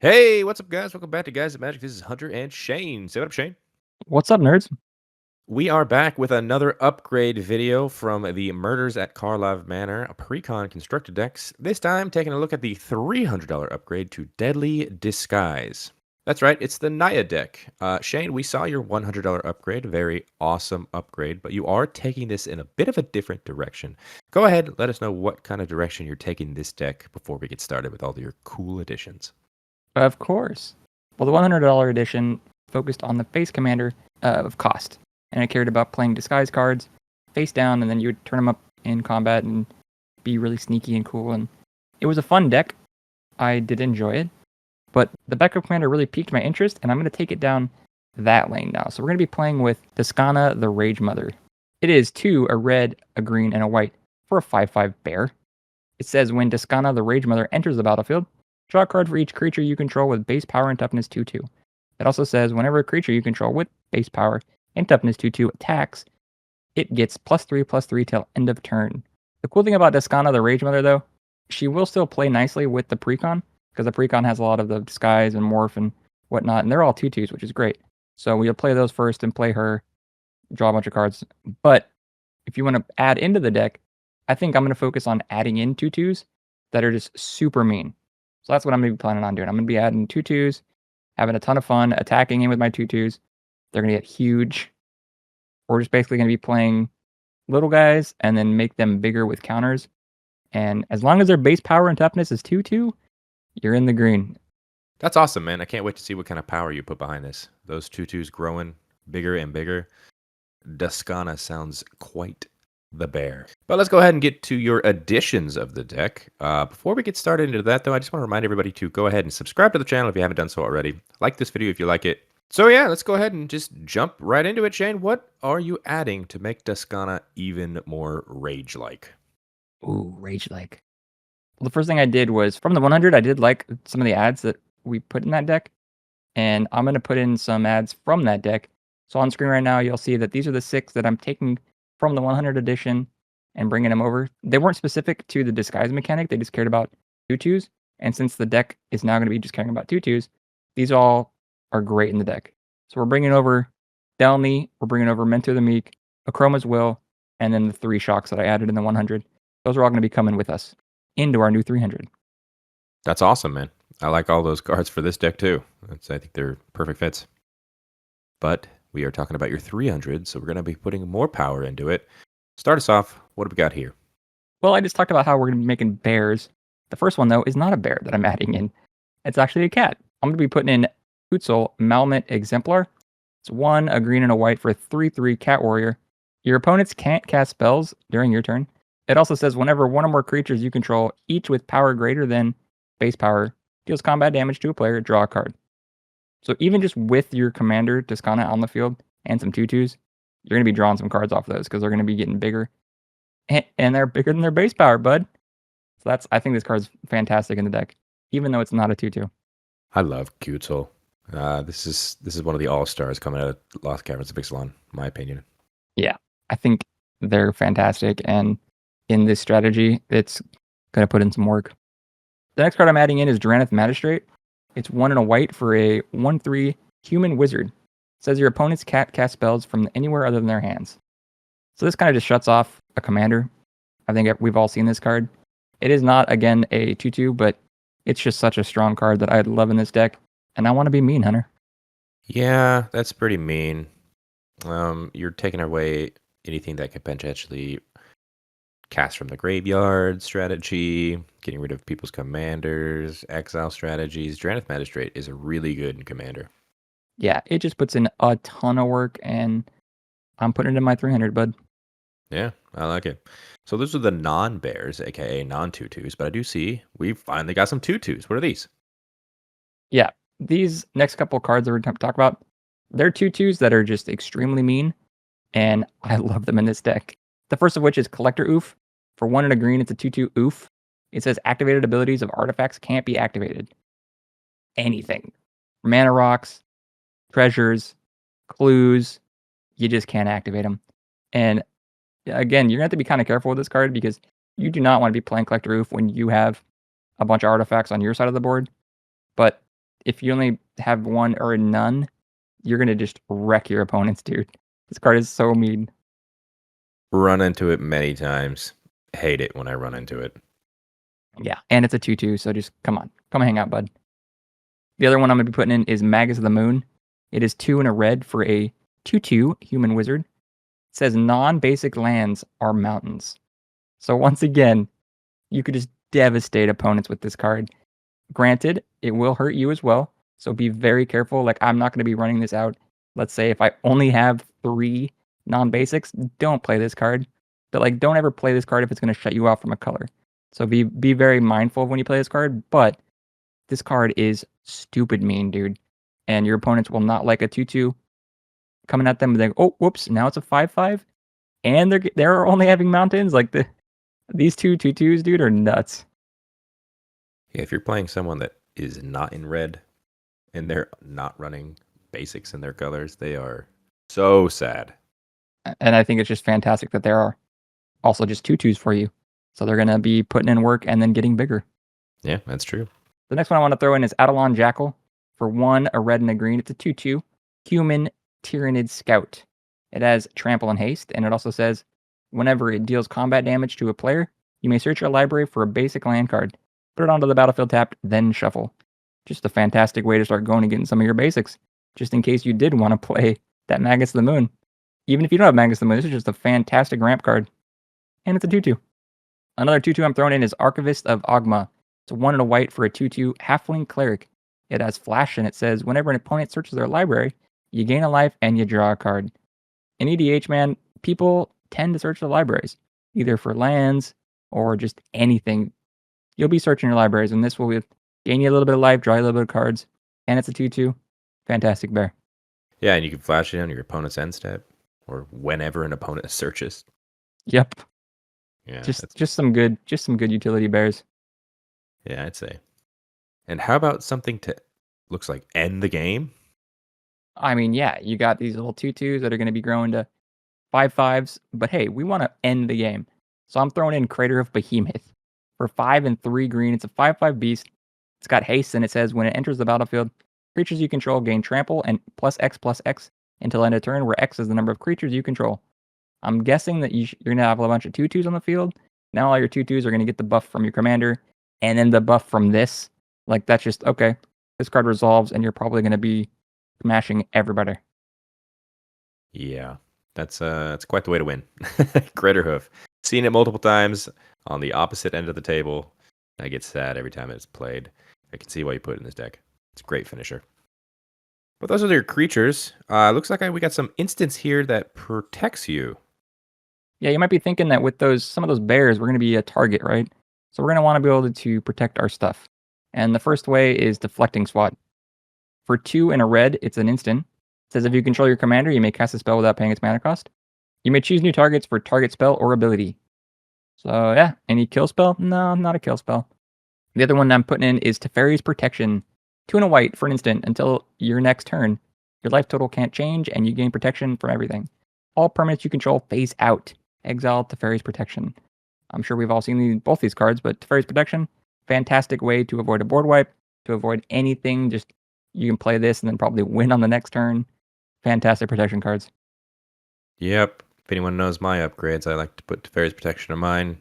Hey, what's up, guys? Welcome back to Guys of Magic. This is Hunter and Shane. Say what up, Shane. What's up, nerds? We are back with another upgrade video from the Murders at Karlov Manor, a Precon constructed decks. This time, taking a look at the $300 upgrade to Deadly Disguise. That's right, it's the Naya deck. Shane, we saw your $100 upgrade, very awesome upgrade, but you are taking this in a bit of a different direction. Go ahead, let us know what kind of direction you're taking this deck before we get started with all your cool additions. Of course. Well, the $100 edition focused on the face commander of cost, and it cared about playing disguise cards face down, and then you would turn them up in combat and be really sneaky and cool. And it was a fun deck. I did enjoy it, but the backup commander really piqued my interest, and I'm going to take it down that lane now. So we're going to be playing with Duskana, the Rage Mother. It is 2, a red, a green, and a white for a 5/5 bear. It says when Duskana, the Rage Mother, enters the battlefield, draw a card for each creature you control with base power and toughness 2/2. It also says whenever a creature you control with base power and toughness 2/2 attacks, it gets +3/+3 till end of turn. The cool thing about Duskana, the Rage Mother, though, she will still play nicely with the Precon, because the Precon has a lot of the disguise and morph and whatnot, and they're all 2/2s, which is great. So we'll play those first and play her, draw a bunch of cards. But if you want to add into the deck, I think I'm going to focus on adding in 2/2s that are just super mean. So that's what I'm going to be planning on doing. I'm going to be adding 2/2s, having a ton of fun, attacking in with my 2/2s. They're going to get huge. We're just basically going to be playing little guys and then make them bigger with counters. And as long as their base power and toughness is 2/2, you're in the green. That's awesome, man. I can't wait to see what kind of power you put behind this. Those tutus growing bigger and bigger. Duskana sounds quite the bear. But let's go ahead and get to your additions of the deck. Before we get started into that, though, I just want to remind everybody to go ahead and subscribe to the channel if you haven't done so already. Like this video if you like it. So yeah, let's go ahead and just jump right into it, Shane. What are you adding to make Duskana even more rage-like? Ooh, rage like. Well, the first thing I did was from the 100, I did like some of the ads that we put in that deck. And I'm going to put in some ads from that deck. So on screen right now, you'll see that these are the 6 that I'm taking from the 100 edition and bringing them over. They weren't specific to the disguise mechanic. They just cared about 2/2s. And since the deck is now going to be just caring about 2/2s, these all are great in the deck. So we're bringing over Delny, we're bringing over Mentor the Meek, Akroma's Will, and then the 3 shocks that I added in the 100. Those are all going to be coming with us into our new 300. That's awesome, man. I like all those cards for this deck too. I think they're perfect fits. But we are talking about your 300, so we're going to be putting more power into it. Start us off. What do we got here? Well, I just talked about how we're going to be making bears. The first one, though, is not a bear that I'm adding in. It's actually a cat. I'm going to be putting in Kutzil Malmet Exemplar. It's 1, a green and a white for a 3/3 cat warrior. Your opponents can't cast spells during your turn. It also says whenever one or more creatures you control, each with power greater than base power, deals combat damage to a player, draw a card. So even just with your commander, Duskana, on the field and some 2/2s, you're going to be drawing some cards off those because they're going to be getting bigger. And they're bigger than their base power, bud. So I think this card's fantastic in the deck, even though it's not a 2/2. I love Kutzil. This is one of the all-stars coming out of Lost Caverns of Ixalan, in my opinion. Yeah, I think they're fantastic, and in this strategy, it's going to put in some work. The next card I'm adding in is Duraneth Magistrate. It's 1 and a white for a 1/3 human wizard. It says your opponents can't cast spells from anywhere other than their hands. So this kind of just shuts off a commander. I think we've all seen this card. It is not, again, a 2/2, but it's just such a strong card that I love in this deck, and I want to be mean, Hunter. Yeah, that's pretty mean. You're taking away anything that could potentially cast from the graveyard strategy, getting rid of people's commanders, exile strategies. Duraneth Magistrate is a really good commander. Yeah, it just puts in a ton of work, and I'm putting it in my 300, bud. Yeah, I like it. So those are the non-bears, aka non-tutus, but I do see we've finally got some tutus. What are these? Yeah, these next couple cards that we're going to talk about, they're 2/2s that are just extremely mean, and I love them in this deck. The first of which is Collector Oof. For 1 and a green, it's a 2/2 Oof. It says activated abilities of artifacts can't be activated. Anything. Mana rocks, treasures, clues, you just can't activate them. And again, you're going to have to be kind of careful with this card because you do not want to be playing Collector Oof when you have a bunch of artifacts on your side of the board. But if you only have one or none, you're gonna just wreck your opponents, dude. This card is so mean. Run into it many times. Hate it when I run into it. Yeah, and it's a 2/2, so just come on, hang out, bud. The other one I'm gonna be putting in is Magus of the Moon. It is 2 and a red for a 2/2 human wizard. It says non-basic lands are mountains. So once again, you could just devastate opponents with this card. Granted, it will hurt you as well, so be very careful. Like, I'm not going to be running this out. Let's say if I only have 3 non-basics, don't play this card. But like, don't ever play this card if it's going to shut you off from a color. So be very mindful when you play this card. But this card is stupid mean, dude. And your opponents will not like a 2/2 coming at them. And they go, oh, whoops! Now it's a 5/5, and they're only having mountains. Like these 2/2s, dude, are nuts. Yeah, if you're playing someone that is not in red and they're not running basics in their colors, they are so sad. And I think it's just fantastic that there are also just 2/2s for you. So they're going to be putting in work and then getting bigger. Yeah, that's true. The next one I want to throw in is Adelon Jackal. For 1, a red and a green. It's a 2/2 human Tyrannid Scout. It has trample and haste, and it also says whenever it deals combat damage to a player, you may search your library for a basic land card, put it onto the battlefield tapped, then shuffle. Just a fantastic way to start going and getting some of your basics, just in case you did want to play that Magus of the Moon. Even if you don't have Magus of the Moon, this is just a fantastic ramp card. And it's a 2/2. Another 2/2 I'm throwing in is Archivist of Ogma. It's 1 and a white for a 2/2 Halfling Cleric. It has flash and it says whenever an opponent searches their library, you gain a life and you draw a card. In EDH, man, people tend to search their libraries, either for lands or just anything. You'll be searching your libraries, and this will gain you a little bit of life, draw you a little bit of cards, and it's a 2/2. Fantastic bear. Yeah, and you can flash it on your opponent's end step or whenever an opponent searches. Yep. Yeah, Just some good utility bears. yeah, I'd say. And how about something to looks like end the game? I mean, yeah, you got these little 2/2s that are going to be growing to 5/5s, but hey, we want to end the game. So I'm throwing in Crater of Behemoth. For 5 and 3 green, it's a 5/5 beast. It's got haste, and it says when it enters the battlefield, creatures you control gain trample and plus X until end of turn, where X is the number of creatures you control. I'm guessing that you're going to have a bunch of 2/2s on the field. Now all your 2/2s are going to get the buff from your commander, and then the buff from this. Like, that's just, okay, this card resolves, and you're probably going to be smashing everybody. Yeah, that's quite the way to win. Craterhoof. Seen it multiple times on the opposite end of the table. I get sad every time it's played. I can see why you put it in this deck. It's a great finisher. But those are your creatures. Looks like we got some instants here that protects you. Yeah, you might be thinking that with some of those bears, we're going to be a target, right? So we're going to want to be able to protect our stuff. And the first way is Deflecting Swat. For 2 and a red, it's an instant. It says if you control your commander, you may cast a spell without paying its mana cost. You may choose new targets for target spell or ability. So yeah, any kill spell? No, not a kill spell. The other one I'm putting in is Teferi's Protection. 2 and a white for an instant until your next turn. Your life total can't change, and you gain protection from everything. All permanents you control phase out. Exile Teferi's Protection. I'm sure we've all seen both these cards, but Teferi's Protection, fantastic way to avoid a board wipe, to avoid anything. Just you can play this and then probably win on the next turn. Fantastic protection cards. Yep. If anyone knows my upgrades, I like to put Teferi's Protection on mine.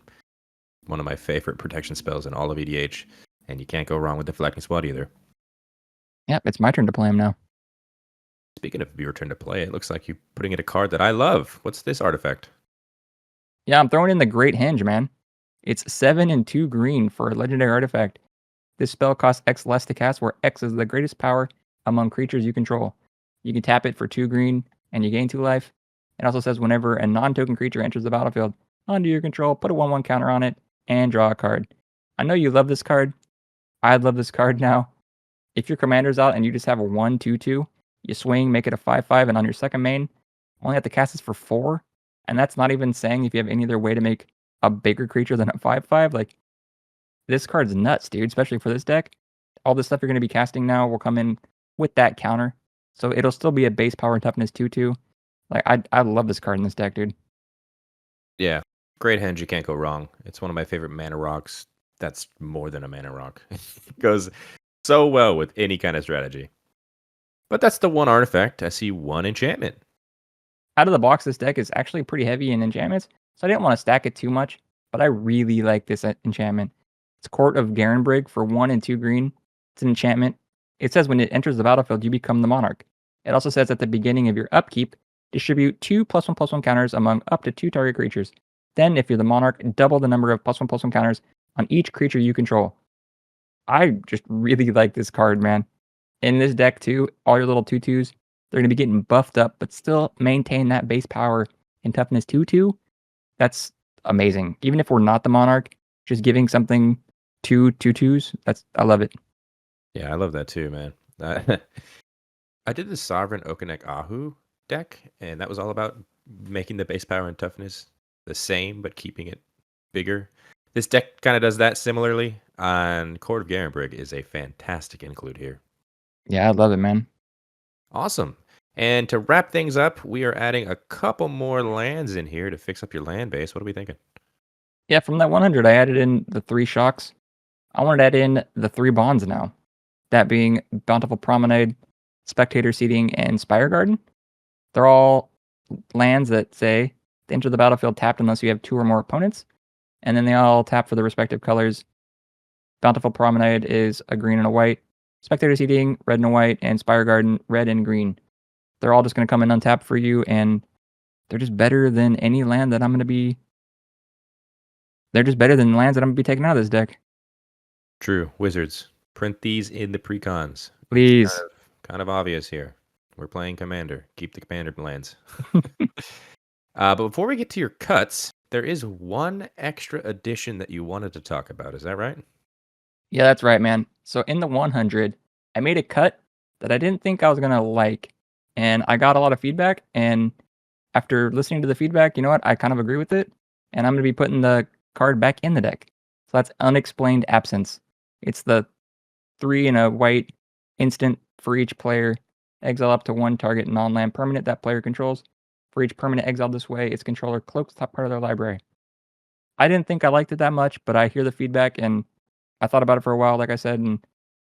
One of my favorite protection spells in all of EDH. And you can't go wrong with Deflecting Swat either. Yep, it's my turn to play him now. Speaking of your turn to play, it looks like you're putting in a card that I love. What's this artifact? Yeah, I'm throwing in the Great Hinge, man. It's 7 and 2 green for a legendary artifact. This spell costs X less to cast, where X is the greatest power among creatures you control. You can tap it for 2 green, and you gain 2 life. It also says whenever a non-token creature enters the battlefield under your control, put a 1/1 counter on it, and draw a card. I know you love this card. I love this card now. If your commander's out and you just have a 1/2/2, you swing, make it a 5/5, and on your second main, only have to cast this for 4. And that's not even saying if you have any other way to make a bigger creature than a 5/5. Like, this card's nuts, dude, especially for this deck. All the stuff you're going to be casting now will come in with that counter. So it'll still be a base power and toughness 2/2. Like, I love this card in this deck, dude. Yeah. Great Henge, you can't go wrong. It's one of my favorite mana rocks. That's more than a mana rock. It goes so well with any kind of strategy. But that's the one artifact. I see one enchantment. Out of the box, this deck is actually pretty heavy in enchantments, so I didn't want to stack it too much, but I really like this enchantment. It's Court of Garenbrig for 1 and 2 green. It's an enchantment. It says when it enters the battlefield, you become the monarch. It also says at the beginning of your upkeep, distribute 2+1/+1 counters among up to 2 target creatures. Then, if you're the monarch, double the number of +1/+1 counters on each creature you control. I just really like this card, man. In this deck, too, all your little 2/2s, they're going to be getting buffed up, but still maintain that base power and toughness 2/2. That's amazing. Even if we're not the monarch, just giving something 2/2s, I love it. Yeah, I love that too, man. I did the Sovereign Okonek Ahu deck, and that was all about making the base power and toughness the same, but keeping it bigger. This deck kind of does that similarly, and Court of Garenbrig is a fantastic include here. Yeah, I love it, man. Awesome. And to wrap things up, we are adding a couple more lands in here to fix up your land base. What are we thinking? Yeah, from that 100, I added in the 3 shocks. I wanted to add in the 3 bonds now. That being Bountiful Promenade, Spectator Seating, and Spire Garden. They're all lands that say they enter the battlefield tapped unless you have 2 or more opponents. And then they all tap for the respective colors. Bountiful Promenade is a green and a white. Spectator Seating, red and a white. And Spire Garden, red and green. They're all just going to come in untapped for you, and they're just better than any land that I'm going to be... They're just better than lands that I'm going to be taking out of this deck. True. Wizards, print these in the precons. Please. It's kind of obvious here. We're playing Commander. Keep the Commander lands. But before we get to your cuts, there is one extra addition that you wanted to talk about. Is that right? Yeah, that's right, man. So in the 100, I made a cut that I didn't think I was going to like. And I got a lot of feedback. And after listening to the feedback, you know what? I kind of agree with it. And I'm going to be putting the card back in the deck. So that's Unexplained Absence. It's the 3 and a white instant for each player. Exile up to 1 target non-land permanent that player controls. For each permanent exiled this way, its controller cloaks top part of their library. I didn't think I liked it that much, but I hear the feedback and I thought about it for a while, like I said, and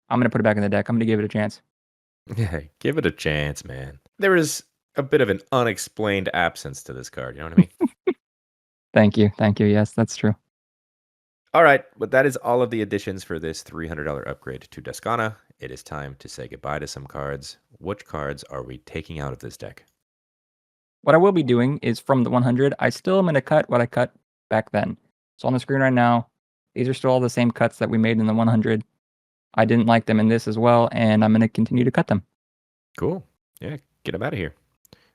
I'm going to put it back in the deck. I'm going to give it a chance. Yeah, give it a chance, man. There is a bit of an unexplained absence to this card. You know what I mean? Thank you. Thank you. Yes, that's true. All right, but that is all of the additions for this $300 upgrade to Duskana. It is time to say goodbye to some cards. Which cards are we taking out of this deck? What I will be doing is from the 100, I still am going to cut what I cut back then. So on the screen right now, these are still all the same cuts that we made in the 100. I didn't like them in this as well, and I'm going to continue to cut them. Cool. Yeah, get them out of here.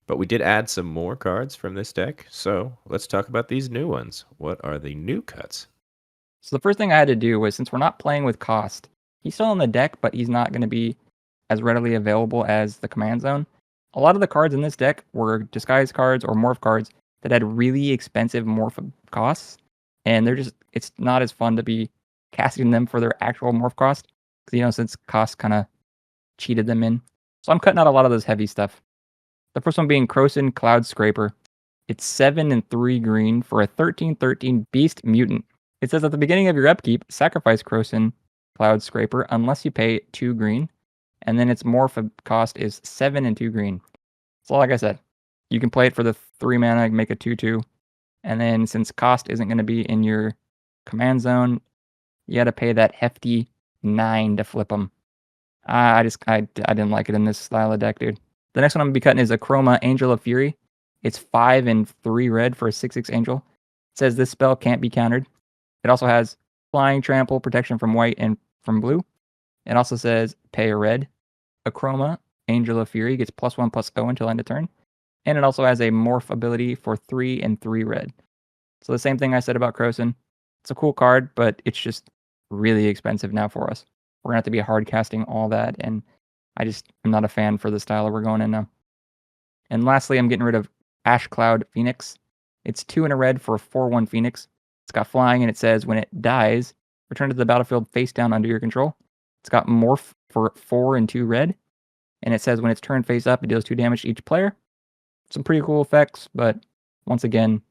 But we did add some more cards from this deck, so let's talk about these new ones. What are the new cuts? So the first thing I had to do was, since we're not playing with cost, he's still on the deck, but he's not going to be as readily available as the command zone. A lot of the cards in this deck were disguise cards or morph cards that had really expensive morph costs, and it's not as fun to be casting them for their actual morph cost, because, since cost kind of cheated them in. So I'm cutting out a lot of those heavy stuff. The first one being Croson Cloud Scraper. It's 7 and 3 green for a 13/13 Beast Mutant. It says at the beginning of your upkeep, sacrifice Croson Cloud Scraper unless you pay 2 green, and then its morph cost is 7 and 2 green. So like I said, you can play it for the 3 mana, make a 2/2, and then since cost isn't going to be in your command zone, you got to pay that hefty 9 to flip them. I didn't like it in this style of deck, dude. The next one I'm going to be cutting is Achroma Angel of Fury. It's 5 and 3 red for a 6/6 angel. It says this spell can't be countered. It also has flying, trample, protection from white and from blue. It also says pay a red. Achroma Angel of Fury gets +1/+0 until end of turn. And it also has a morph ability for 3 and 3 red. So the same thing I said about Croson. It's a cool card, but it's just really expensive now for us. We're going to have to be hard casting all that, and I'm not a fan for the style that we're going in now. And lastly, I'm getting rid of Ash Cloud Phoenix. It's 2 and a red for a 4/1 Phoenix. It's got flying, and it says when it dies, return to the battlefield face down under your control. It's got morph for 4 and 2 red. And it says when it's turned face up, it deals 2 damage to each player. Some pretty cool effects, but once again,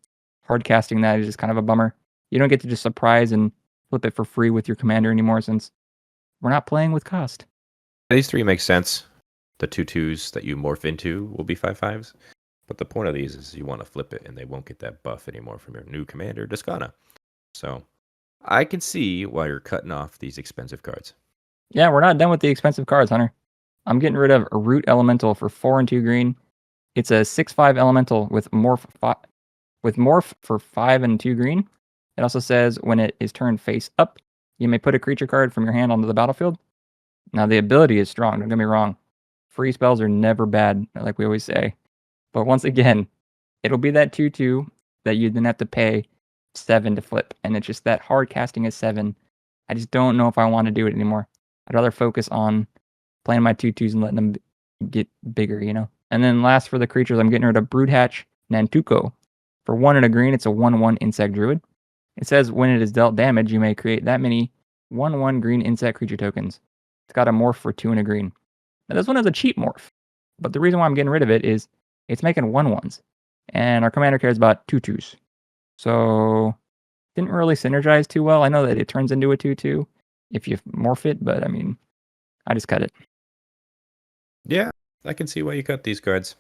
hard casting that is just kind of a bummer. You don't get to just surprise and flip it for free with your commander anymore, since we're not playing with cost. These three make sense. The 2/2s that you morph into will be 5/5s. But the point of these is you want to flip it, and they won't get that buff anymore from your new commander, Duskana. So I can see why you're cutting off these expensive cards. Yeah, we're not done with the expensive cards, Hunter. I'm getting rid of a Root Elemental for 4 and 2 green. It's a 6/5 Elemental with morph for 5 and 2 green. It also says when it is turned face up, you may put a creature card from your hand onto the battlefield. Now the ability is strong, don't get me wrong. Free spells are never bad, like we always say. But once again, it'll be that 2/2 that you then have to pay 7 to flip. And it's just that hard casting a 7. I just don't know if I want to do it anymore. I'd rather focus on playing my 2/2s and letting them get bigger, you know? And then last for the creatures, I'm getting rid of Broodhatch Nantuko. For 1 and a green, it's a 1/1 insect druid. It says when it is dealt damage, you may create that many 1/1 green insect creature tokens. It's got a morph for 2 and a green. Now this one has a cheap morph, but the reason why I'm getting rid of it is it's making 1/1s, and our commander cares about 2/2s. So didn't really synergize too well. I know that it turns into a 2/2 if you morph it, but I mean, I just cut it. Yeah, I can see why you cut these cards.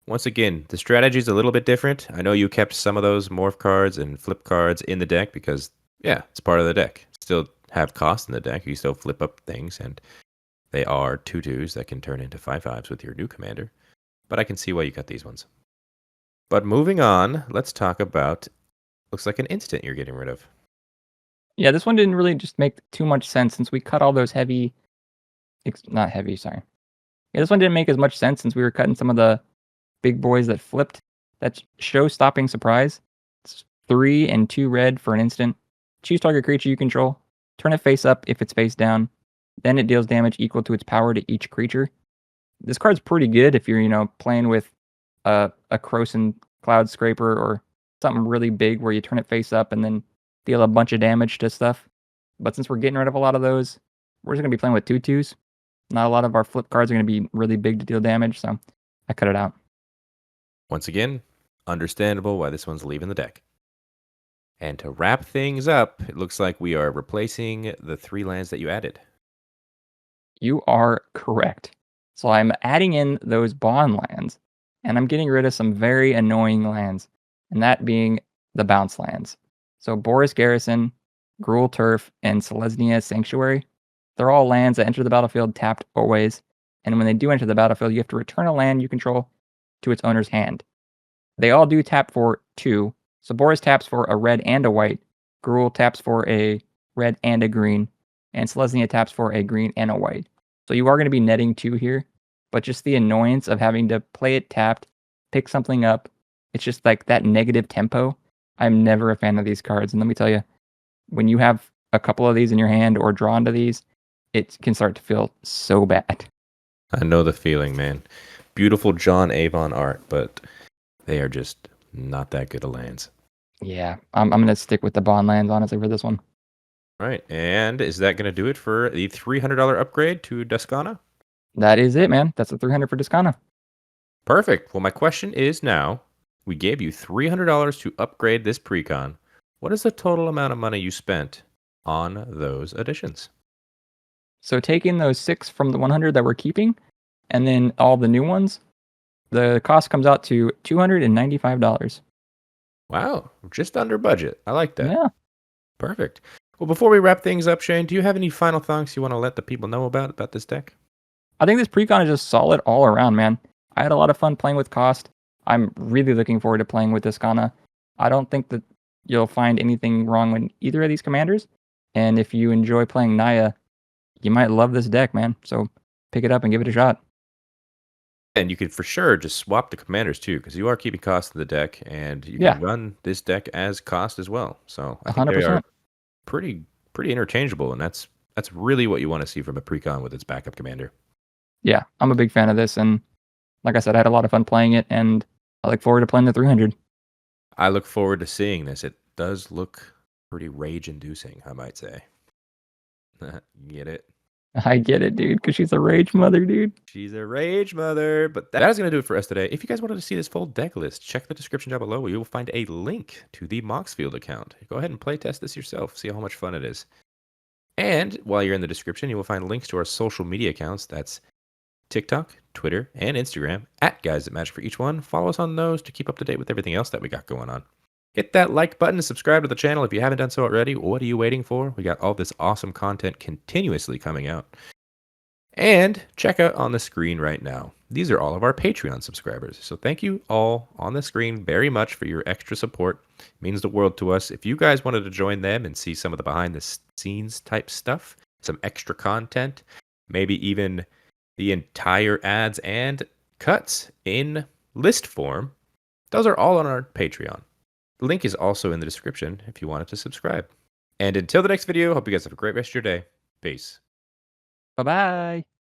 Once again, the strategy is a little bit different. I know you kept some of those morph cards and flip cards in the deck because, yeah, it's part of the deck. Still have cost in the deck. You still flip up things, and they are 2/2s that can turn into 5/5s with your new commander. But I can see why you cut these ones. But moving on, let's talk about, looks like an instant you're getting rid of. Yeah, this one didn't really just make too much sense since we cut all those heavy, not heavy, sorry. Yeah, this one didn't make as much sense since we were cutting some of the big boys that flipped. That's show stopping surprise. It's 3 and 2 red for an instant. Choose target creature you control. Turn it face up if it's face down. Then it deals damage equal to its power to each creature. This card's pretty good if you're, playing with a Croson Cloud Scraper or something really big where you turn it face up and then deal a bunch of damage to stuff. But since we're getting rid of a lot of those, we're just going to be playing with 2/2s. Not a lot of our flip cards are going to be really big to deal damage, so I cut it out. Once again, understandable why this one's leaving the deck. And to wrap things up, it looks like we are replacing the 3 lands that you added. You are correct. So I'm adding in those bond lands, and I'm getting rid of some very annoying lands, and that being the bounce lands. So Boris Garrison, Gruul Turf, and Selesnya Sanctuary, they're all lands that enter the battlefield tapped always, and when they do enter the battlefield, you have to return a land you control to its owner's hand. They all do tap for 2, so Boris taps for a red and a white, Gruul taps for a red and a green, and Selesnya taps for a green and a white. So you are going to be netting 2 here, but just the annoyance of having to play it tapped, pick something up, it's just like that negative tempo. I'm never a fan of these cards, and let me tell you, when you have a couple of these in your hand or drawn to these, it can start to feel so bad. I know the feeling, man. Beautiful John Avon art, but they are just not that good of lands. Yeah, I'm going to stick with the bond lands, honestly, for this one. All right, and is that going to do it for the $300 upgrade to Duskana? That is it, man. That's the 300 for Duskana. Perfect. Well, my question is now, we gave you $300 to upgrade this Precon. What is the total amount of money you spent on those additions? So taking those 6 from the 100 that we're keeping, and then all the new ones, the cost comes out to $295. Wow, just under budget. I like that. Yeah. Perfect. Well, before we wrap things up, Shane, do you have any final thoughts you want to let the people know about this deck? I think this Precon is just solid all around, man. I had a lot of fun playing with Cost. I'm really looking forward to playing with Duskana. I don't think that you'll find anything wrong with either of these commanders. And if you enjoy playing Naya, you might love this deck, man. So pick it up and give it a shot. And you could for sure just swap the commanders too, because you are keeping cost in the deck, and you Yeah, can run this deck as cost as well. So I think they are 100%. pretty interchangeable, and that's really what you want to see from a precon with its backup commander. Yeah, I'm a big fan of this. And like I said, I had a lot of fun playing it, and I look forward to playing the 300. I look forward to seeing this. It does look pretty rage-inducing, I might say. Get it? I get it, dude, because she's a rage mother, dude. She's a rage mother. But that is going to do it for us today. If you guys wanted to see this full deck list, check the description down below where you will find a link to the Moxfield account. Go ahead and play test this yourself. See how much fun it is. And while you're in the description, you will find links to our social media accounts. That's TikTok, Twitter, and Instagram at Guys That Magic for each one. Follow us on those to keep up to date with everything else that we got going on. Hit that like button and subscribe to the channel if you haven't done so already. What are you waiting for? We got all this awesome content continuously coming out. And check out on the screen right now. These are all of our Patreon subscribers. So thank you all on the screen very much for your extra support. It means the world to us. If you guys wanted to join them and see some of the behind the scenes type stuff, some extra content, maybe even the entire ads and cuts in list form, those are all on our Patreon. The link is also in the description if you wanted to subscribe. And until the next video, hope you guys have a great rest of your day. Peace. Bye bye.